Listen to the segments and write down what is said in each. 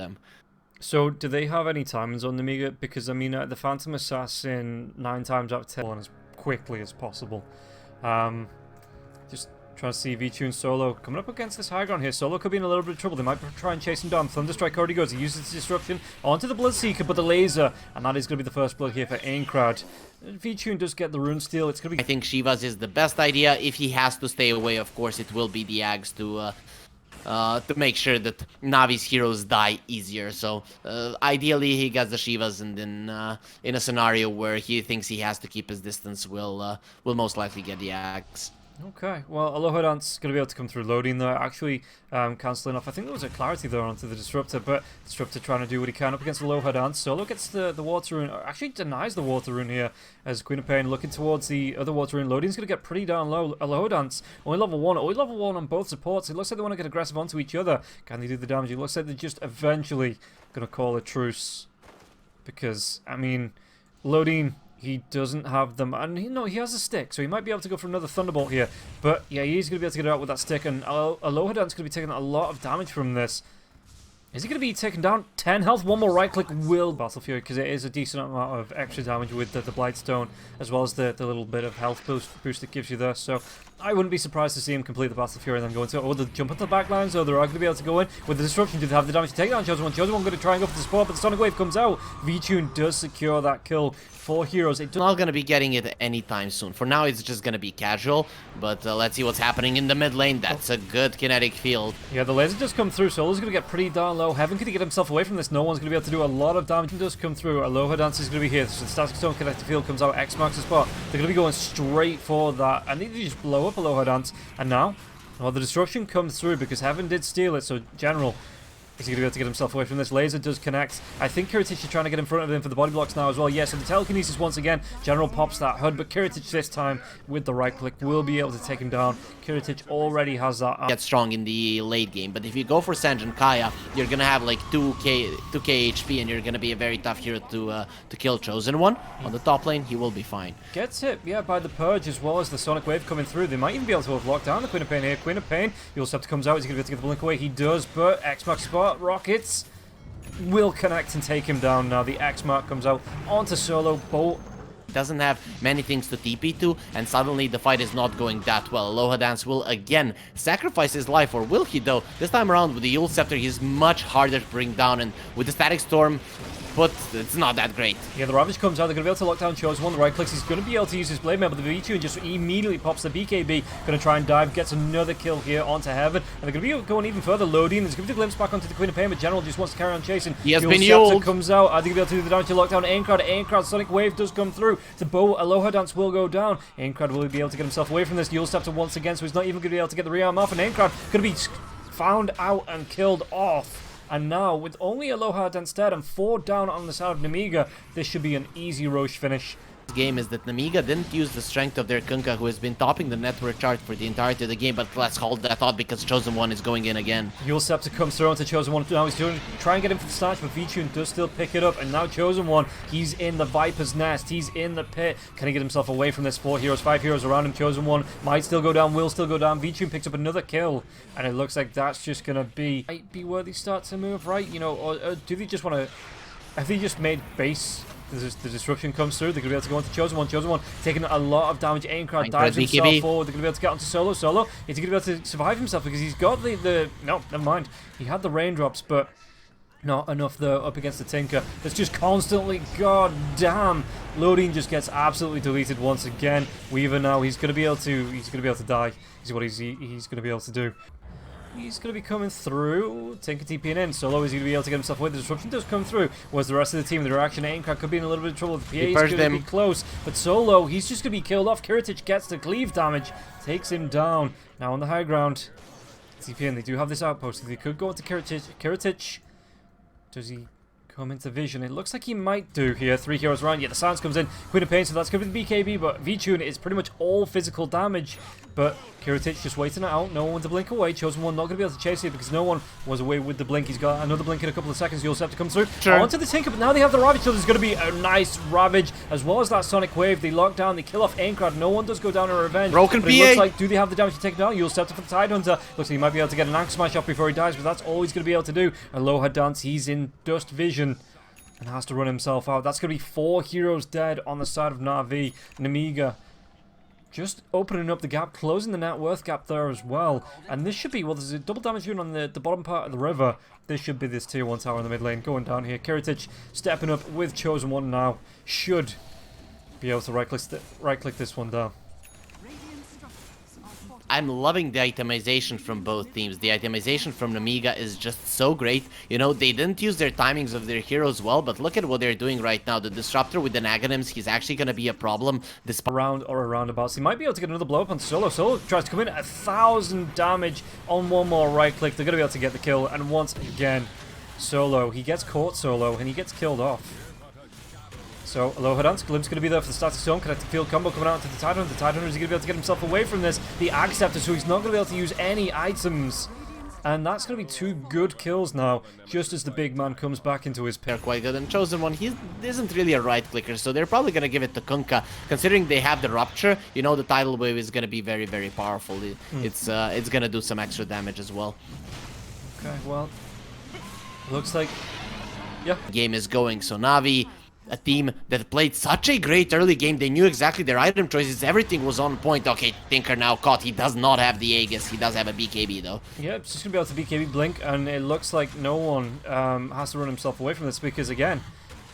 them. So, do they have any timings on Nemiga? Because, I mean, the Phantom Assassin, 9 times out of 10, as quickly as possible. Just trying to see V2 and Solo coming up against this high ground here. Solo could be in a little bit of trouble. They might try and chase him down. Thunderstrike already goes. He uses the disruption onto the Bloodseeker, but the laser, and that is going to be the first blood here for Aincrad. V2 does get the rune steal. It's going to be... I think Shiva's is the best idea. If he has to stay away, of course, it will be the Ags to make sure that Navi's heroes die easier. So ideally he gets the Shivas, and then in a scenario where he thinks he has to keep his distance, will most likely get the Axe. Okay, well, Aloha Dance going to be able to come through loading there, actually cancelling off. I think there was a clarity there onto the Disruptor, but Disruptor trying to do what he can up against Aloha Dance. Solo gets the Water Rune, actually denies the Water Rune here, as Queen of Pain looking towards the other Water Rune. Loading's going to get pretty down low. Aloha Dance, only level 1 on both supports. It looks like they want to get aggressive onto each other. Can they do the damage? It looks like they're just eventually going to call a truce, because, I mean, Loading... He doesn't have them, and he has a stick, so he might be able to go for another Thunderbolt here. But yeah, he's going to be able to get it out with that stick, and Aloha Dance going to be taking a lot of damage from this. Is he going to be taken down? 10 health, one more right-click will Battle Fury, because it is a decent amount of extra damage with the Blightstone, as well as the little bit of health boost it gives you there. So I wouldn't be surprised to see him complete the Battle Fury and then go into it. Oh, the jump into the back line, so they're going to be able to go in. With the Disruption, do they have the damage to take down Chosen One? Chosen One going to try and go for the support, but the Sonic Wave comes out. V-Tune does secure that kill. 4 heroes. It's not going to be getting it anytime soon. For now, it's just going to be casual, but let's see what's happening in the mid lane. That's a good kinetic field. Yeah, the laser does come through. Solo's going to get pretty darn low. Heaven could he get himself away from this? No one's going to be able to do a lot of damage. It does come through. Aloha Dance is going to be here. So the Static Stone kinetic field comes out. X marks the spot. They're going to be going straight for that. I need to just blow up Aloha Dance. And now, well, the Disruption comes through because Heaven did steal it. So, General... is he going to be able to get himself away from this? Laser does connect. I think Kiritich is trying to get in front of him for the body blocks now as well. Yeah, so the telekinesis once again. General pops that HUD, but Kiritich this time with the right click will be able to take him down. Kiritich already has that. Get strong in the late game, but if you go for Sanj and Kaya, you're going to have like 2k HP, and you're going to be a very tough hero to kill. Chosen One on the top lane, he will be fine. Gets hit, yeah, by the Purge as well as the Sonic Wave coming through. They might even be able to have locked down the Queen of Pain here. Queen of Pain, Yulcept comes out. Is he going to be able to get the blink away? He does, but X-Max spot. Rockets will connect and take him down now. The X-Mark comes out onto Solo. Bolt doesn't have many things to TP to, and suddenly the fight is not going that well. Aloha Dance will again sacrifice his life, or will he though? This time around with the Yule Scepter, he's much harder to bring down, and with the Static Storm, but it's not that great. Yeah, the Ravage comes out. They're going to be able to lock down Chosen One. The right clicks. He's going to be able to use his Blade Mail, but the V2 just immediately pops the BKB. Going to try and dive. Gets another kill here onto Heaven. And they're going to be going even further. Loading. There's going to be a glimpse back onto the Queen of Pain, but General just wants to carry on chasing. He has been Yuled. Comes out. Are they going to be able to do the damage to lock down Aincrad? Aincrad. Sonic Wave does come through. To Bow. Aloha Dance will go down. Aincrad will be able to get himself away from this. Yule Scepter once again, so he's not even going to be able to get the rearm off. And Aincrad going to be found out and killed off. And now, with only Aloha Dance dead and 4 down on the side of Nemiga, this should be an easy Roche finish. Game is that Nemiga didn't use the strength of their Kunkka, who has been topping the network chart for the entirety of the game, but let's hold that thought because Chosen One is going in again. Yule Scepter comes through onto Chosen One. Now he's doing try and get him for the snatch, but V-Tune does still pick it up, and now Chosen One, he's in the Viper's Nest, he's in the pit. Can he get himself away from this? 4 heroes, 5 heroes around him. Chosen One might still go down, will still go down. V-Tune picks up another kill, and it looks like that's just gonna be where they start to move, right? You know, or do they just want to? Have they just made base? The Disruption comes through. They're going to be able to go into Chosen One. Chosen One taking a lot of damage. Aincrad dives himself forward. They're going to be able to get onto Solo. Solo, is he going to be able to survive himself? Because he's got the... No, never mind. He had the raindrops, but not enough there up against the Tinker. That's just constantly... God damn. Loading just gets absolutely deleted once again. Weaver now, he's going to be able to... He's going to be able to die. Is what he's going to be able to do. He's going to be coming through. Tinker TPing in. Solo is going to be able to get himself away. The Disruption does come through. Whereas the rest of the team, the reaction, Aincrad could be in a little bit of trouble. The PA is going to be close. But Solo, he's just going to be killed off. Kiritich gets the cleave damage. Takes him down. Now on the high ground. TP in. They do have this outpost. They could go into Kiritich. Kiritich. Does he come into vision. It looks like he might do here. 3 heroes around. Yeah, the silence comes in. Queen of Pain, so that's going to be the BKB, but V-Tune is pretty much all physical damage. But Kiritich just waiting it out. No one to blink away. Chosen One not going to be able to chase it because no one was away with the blink. He's got another blink in a couple of seconds. You'll have to come through. Sure. Onto the Tinker, but now they have the Ravage, so there's going to be a nice Ravage as well as that Sonic Wave. They lock down, they kill off Aincrad. No one does go down in revenge. Broken but it looks PA. like, do they have the damage to take down? You'll step for the Tidehunter. Looks like he might be able to get an Ankh Smash off before he dies, but that's all he's going to be able to do. Aloha Dance, he's in dust vision and has to run himself out. That's going to be 4 heroes dead on the side of Navi. Nemiga just opening up the gap, closing the net worth gap there as well. And this should be, well, there's a double damage unit on the bottom part of the river. This should be this tier 1 tower in the mid lane going down here. Kiritich stepping up with Chosen One now. Should be able to right-click this one down. I'm loving the itemization from both teams. The itemization from Nemiga is just so great. You know, they didn't use their timings of their heroes well, but look at what they're doing right now. The Disruptor with the Naganims, he's actually going to be a problem. Around or around about. So he might be able to get another blow up on Solo. Solo tries to come in, 1,000 damage on one more right click. They're going to be able to get the kill. And once again, Solo, he gets caught Solo and he gets killed off. So, Aloha Dance, Glimpse going to be there for the static zone. Connected field combo coming out to the Tidehunter. The Tidehunter is going to be able to get himself away from this. The Ag Scepter, so he's not going to be able to use any items. And that's going to be 2 good kills now, just as the big man comes back into his They're pit. quite good. And Chosen One, he isn't really a right clicker, so they're probably going to give it to Kunkka. Considering they have the Rupture, you know the Tidal Wave is going to be very, very powerful. It's going to do some extra damage as well. Okay, well, looks like, yeah. Game is going, so Navi, a team that played such a great early game, they knew exactly their item choices, everything was on point. Okay, Tinker now caught, he does not have the Aegis, he does have a BKB though. Yeah, it's just going to be able to BKB Blink, and it looks like no one has to run himself away from this, because again,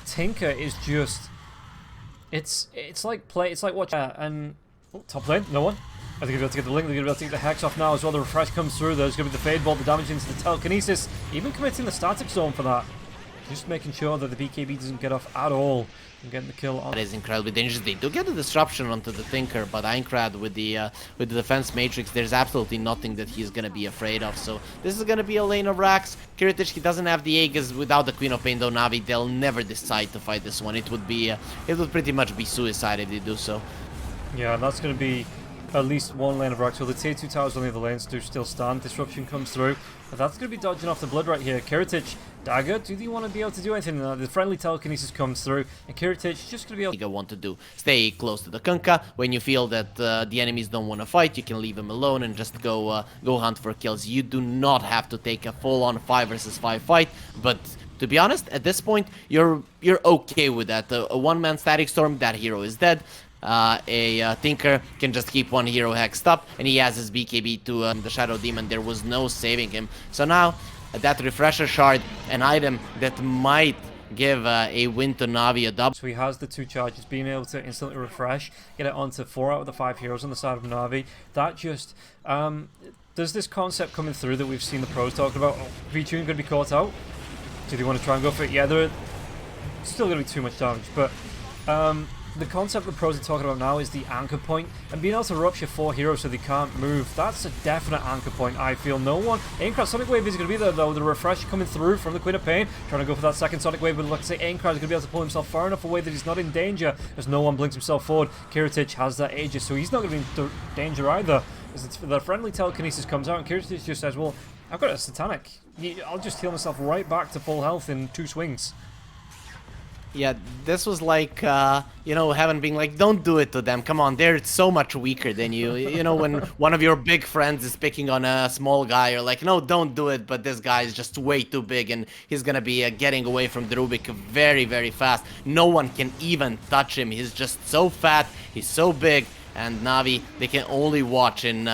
Tinker is just, it's like watch and top lane, no one. I think they're going to be able to get the link, they're going to be able to get the Hex off now as well. The Refresh comes through, there's going to be the Fade Bolt, the damage into the Telekinesis, even committing the Static Zone for that. Just making sure that the BKB doesn't get off at all and getting the kill on. That is incredibly dangerous. They do get a disruption onto the Tinker, but Aincrad with the defense matrix, there's absolutely nothing that he's gonna be afraid of. So this is gonna be a lane of racks. Kiritich, he doesn't have the Aegis without the Queen of Pain though. Navi, they'll never decide to fight this one. It would pretty much be suicide if they do so. Yeah, and that's gonna be at least 1 lane of racks. So the tier 2 towers on the other lanes do still stand. Disruption comes through, but that's going to be dodging off the blood right here. Kiritich, Dagger, do they want to be able to do anything? The friendly telekinesis comes through, and Kiritich just going to be able to want to do. Stay close to the Kunkka. When you feel that the enemies don't want to fight, you can leave him alone and just go hunt for kills. You do not have to take a full-on 5 versus 5 fight, but to be honest, at this point, you're okay with that. A one-man Static Storm, that hero is dead. Tinker can just keep 1 hero hexed up, and he has his BKB to the Shadow Demon. There was no saving him. So now, that Refresher Shard, an item that might give a win to Navi, a double. So he has the 2 charges, being able to instantly refresh, get it onto 4 out of the 5 heroes on the side of Navi. That just, there's this concept coming through that we've seen the pros talking about. Oh, V-Tune going to be caught out. Do they want to try and go for it? Yeah, they're still going to be too much damage, but the concept the pros are talking about now is the anchor point, and being able to rupture 4 heroes so they can't move. That's a definite anchor point, I feel. No one. Aincrad Sonic Wave is going to be there though. The refresh coming through from the Queen of Pain, trying to go for that second Sonic Wave, but like I say, Aincrad is going to be able to pull himself far enough away that he's not in danger as no one blinks himself forward. Kiritich has that Aegis, so he's not going to be in danger either. As the friendly telekinesis comes out, and Kiritich just says, well, I've got a Satanic. I'll just heal myself right back to full health in 2 swings. Yeah, this was like, you know, Heaven being like, don't do it to them. Come on, they're so much weaker than you. You know, when one of your big friends is picking on a small guy, you're like, no, don't do it. But this guy is just way too big, and he's going to be getting away from the Rubik very, very fast. No one can even touch him. He's just so fat. He's so big. And Navi, they can only watch in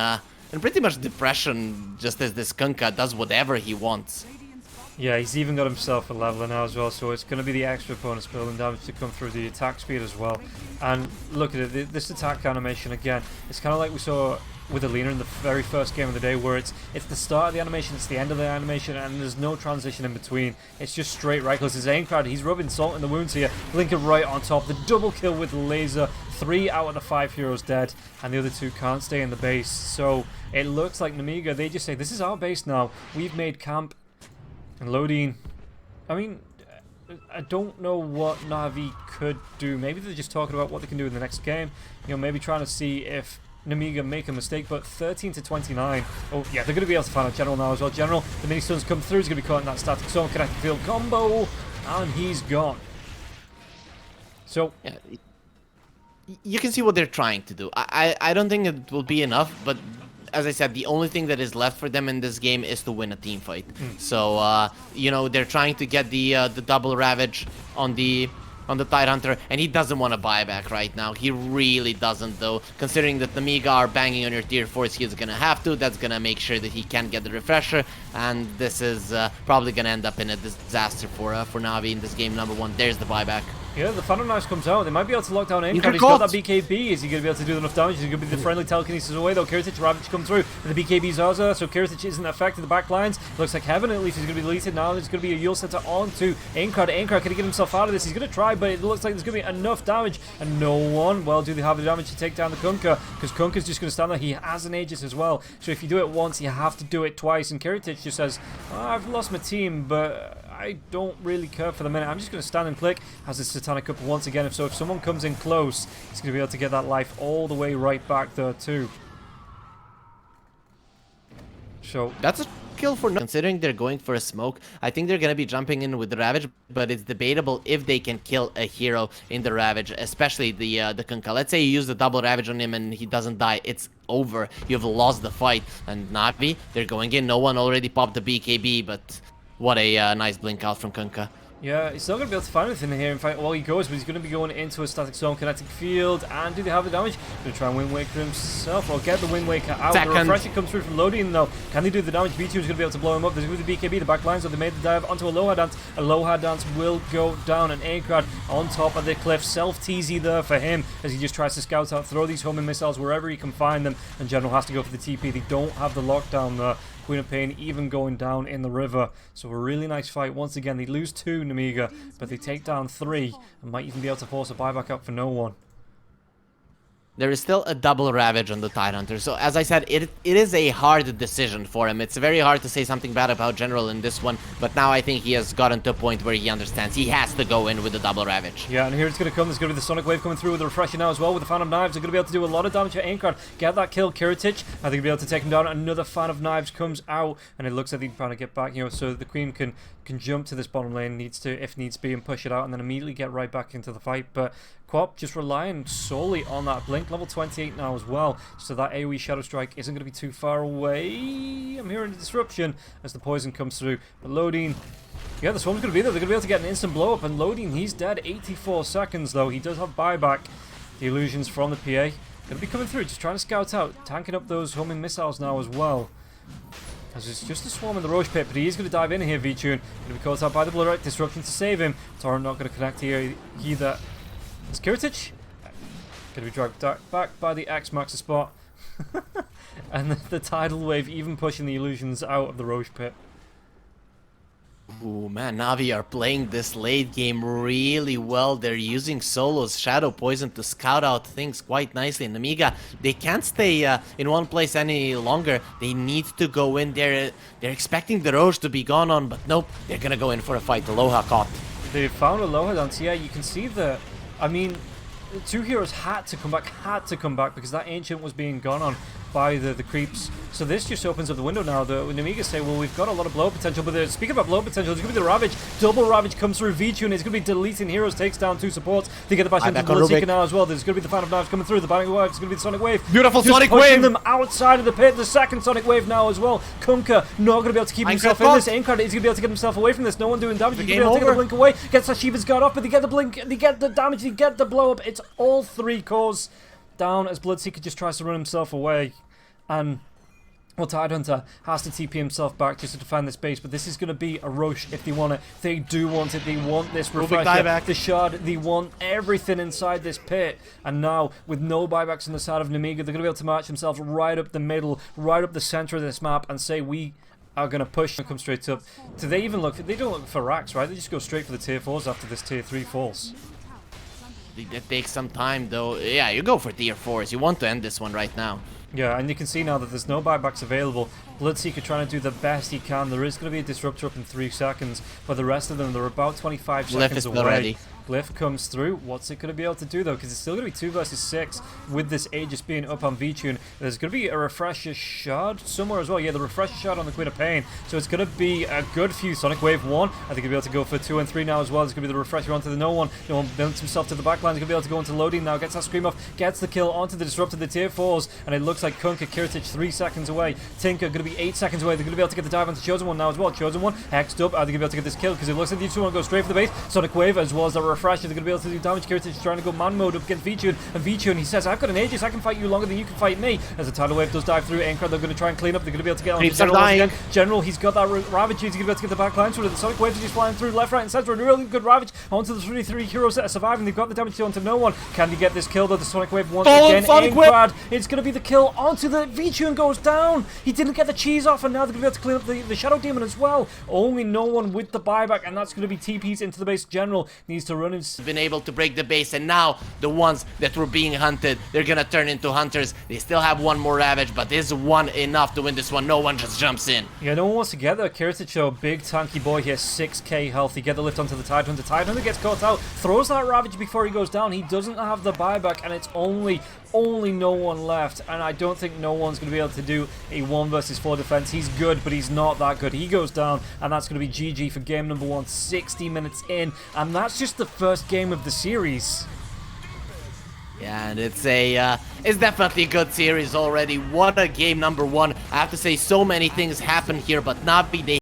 pretty much depression, just as this Kunkka does whatever he wants. Yeah, he's even got himself a leveler now as well, so it's going to be the extra bonus building damage to come through the attack speed as well. And look at it, this attack animation again, it's kind of like we saw with Alina in the very first game of the day, where it's the start of the animation, it's the end of the animation, and there's no transition in between. It's just straight reckless. It's Aincrad, he's rubbing salt in the wounds here, blinking right on top, the double kill with laser, 3 out of the 5 heroes dead, and the other 2 can't stay in the base. So it looks like Nemiga, they just say, this is our base now, we've made camp. And Lodine, I mean, I don't know what Navi could do. Maybe they're just talking about what they can do in the next game. You know, maybe trying to see if Nemiga make a mistake, but 13 to 29. Oh, yeah, they're going to be able to find out General now as well. General, the mini stuns come through. He's going to be caught in that static zone, connected field combo, and he's gone. So, yeah, you can see what they're trying to do. I don't think it will be enough, but as I said, the only thing that is left for them in this game is to win a team fight. So, you know, they're trying to get the double Ravage on the Tidehunter, and he doesn't want to buy back right now. He really doesn't, though. Considering that Nemiga are banging on your tier 4s, he's gonna have to. That's gonna make sure that he can't get the refresher, and this is probably gonna end up in a disaster for Navi in this game number 1. There's the buyback. Yeah, the Phantom Knives comes out. They might be able to lock down Aincrad. He's got that BKB. Is he going to be able to do enough damage? Is he going to be the friendly telekinesis away, though? Kiritich, Ravage come through. And the BKB's Zaza, so Kiritich isn't affected. The back lines. Looks like Heaven, at least, is going to be deleted now. There's going to be a Yule Center onto Aincrad. Aincrad, can he get himself out of this? He's going to try, but it looks like there's going to be enough damage. And no one, well, do they have the damage to take down the Kunkka? Because Kunkka's just going to stand there. He has an Aegis as well. So if you do it once, you have to do it twice. And Kiritich just says, oh, I've lost my team, but I don't really care for the minute. I'm just going to stand and click. Has this Satanic Cup once again. If someone comes in close, he's going to be able to get that life all the way right back there too. So that's a kill for considering they're going for a smoke. I think they're going to be jumping in with the Ravage, but it's debatable if they can kill a hero in the Ravage, especially the Kunkka. Let's say you use the double Ravage on him and he doesn't die. It's over. You've lost the fight. And Navi, they're going in. No one already popped the BKB, but what a nice blink out from Kunkka. Yeah, he's not going to be able to find anything here. In fact, well, he goes, but he's going to be going into a static zone, kinetic field, and do they have the damage? Going to try and Wind Waker himself, or get the Wind Waker out. The refresher comes through from Lodian, though. Can they do the damage? B2 is going to be able to blow him up. There's going to be the BKB, the back line, so they made the dive onto Aloha Dance. Aloha Dance will go down, and Aincrad on top of the cliff. Self-TZ there for him, as he just tries to scout out, throw these homing missiles wherever he can find them, and General has to go for the TP. They don't have the lockdown there. Queen of Pain even going down in the river. So a really nice fight. Once again, they lose 2 Nemiga, but they take down 3 and might even be able to force a buyback up for no one. There is still a double Ravage on the Tidehunter. So as I said, it is a hard decision for him. It's very hard to say something bad about General in this one, but now I think he has gotten to a point where he understands he has to go in with the double Ravage. Yeah, and here it's going to come. There's going to be the Sonic Wave coming through with the refresher now as well with the Fan of Knives. They're going to be able to do a lot of damage to Aincrad. Get that kill, Kiritich. I think he'll be able to take him down. Another Fan of Knives comes out, and it looks like they're trying to get back, you know, so the Queen can jump to this bottom lane, needs to, if needs be, and push it out, and then immediately get right back into the fight. But Quap just relying solely on that blink, level 28 now as well, so that AoE Shadow Strike isn't going to be too far away. I'm hearing a disruption as the poison comes through, but Lodian, yeah, the swarm's going to be there. They're going to be able to get an instant blow up, and Lodian, he's dead. 84 seconds though. He does have buyback. The illusions from the PA going to be coming through, just trying to scout out, tanking up those homing missiles now as well. As it's just a swarm in the Roche Pit, but he is going to dive in here, V-Tune. Going to be caught out by the Blood Disruption to save him. Torrent not going to connect here either. It's Kiritich. Going to be dragged back by the X-Max spot. And the Tidal Wave even pushing the illusions out of the Roche Pit. Ooh, man, Navi are playing this late game really well. They're using Solo's Shadow Poison to scout out things quite nicely. And Nemiga, they can't stay in one place any longer. They need to go in there. They're expecting the Roche to be gone on, but nope. They're gonna go in for a fight. Aloha caught. They found Aloha Dance. Yeah, you can see that. I mean, the 2 heroes had to come back because that Ancient was being gone on by the creeps. So this just opens up the window now. The Nemiga say, well, we've got a lot of blow potential, but speaking about blow potential, there's going to be the Ravage. Double Ravage comes through. V-Tune is going to be deleting heroes, takes down 2 supports. They get the bash into Bloodseeker now as well. There's going to be the Fan of Knives coming through. The Banning Wave is going to be the Sonic Wave. Beautiful just Sonic pushing Wave! them outside of the pit. The second Sonic Wave now as well. Kunkka not going to be able to keep himself in this. Aincrad is going to be able to get himself away from this. No one doing damage. He's going to be able to get the blink away. Gets Sashiva's guard off, but they get the blink, they get the damage, they get the blow up. It's all 3 cores down as Bloodseeker just tries to run himself away. And well, Tidehunter has to TP himself back just to defend this base, but this is going to be a Roche if they want it. They do want it. They want this refresher, the shard. They want everything inside this pit. And now, with no buybacks on the side of Nemiga, they're going to be able to march themselves right up the middle, right up the center of this map, and say, we are going to push and come straight up. Do they even look? They don't look for racks, right? They just go straight for the tier 4s after this tier 3 falls. It takes some time, though. Yeah, you go for tier 4s. You want to end this one right now. Yeah, and you can see now that there's no buybacks available. Bloodseeker trying to do the best he can. There is going to be a disruptor up in 3 seconds, but the rest of them, they're about 25 seconds away. Ready. Glyph comes through. What's it going to be able to do, though? Because it's still going to be 2 versus 6 with this Aegis being up on V-Tune. There's going to be a Refresher Shard somewhere as well. Yeah, the Refresher Shard on the Queen of Pain. So it's going to be a good few. Sonic Wave 1. I think he'll be able to go for 2 and 3 now as well. There's going to be the Refresher onto the No One. No One builds himself to the back line. He's going to be able to go into loading now. Gets that Scream off. Gets the kill onto the Disruptor. The tier 4s. And it looks like Kunkka, Kiritich 3 seconds away. Tinker going to be 8 seconds away. They're going to be able to get the dive onto Chosen One now as well. Chosen One hexed up. Are they going to be able to get this kill? Because it looks like the D2CL go straight for the base. Sonic Wave as well as the Refresher. They're going to be able to do damage. Kiritich trying to go man mode up against V-Tune, and V-Tune, he says, I've got an Aegis, I can fight you longer than you can fight me. As the tidal wave does dive through, Aincrad, they're going to try and clean up, they're going to be able to get on General once again. General, he's got that Ravage, he's going to be able to get the back line, so the Sonic Waves are just flying through left, right, and center, and a really good Ravage onto the 3 heroes that are surviving. They've got the damage onto No One. Can they get this kill, though? The Sonic Wave once again. Aincrad, it's going to be the kill onto the V-Tune, goes down. He didn't get the cheese off, and now they're going to be able to clean up the Shadow Demon as well. Only No One with the buyback, and that's going to be TPs into the base. General needs to run his... Been able to break the base, and now the ones that were being hunted, they're gonna turn into hunters. They still have one more Ravage, but is one enough to win this one? No one just jumps in. Yeah, no one wants to get there. Kiritich, big tanky boy here, 6k health. He get the lift onto the Tidehunter. Tidehunter gets caught out, throws that Ravage before he goes down. He doesn't have the buyback, and it's only No One left, and I don't think No One's going to be able to do a 1 versus 4 defense. He's good, but he's not that good. He goes down, and that's going to be GG for game number 1, 60 minutes in, and that's just the first game of the series. Yeah, and it's definitely a good series already. What a game number 1. I have to say, so many things happened here, but Navi, they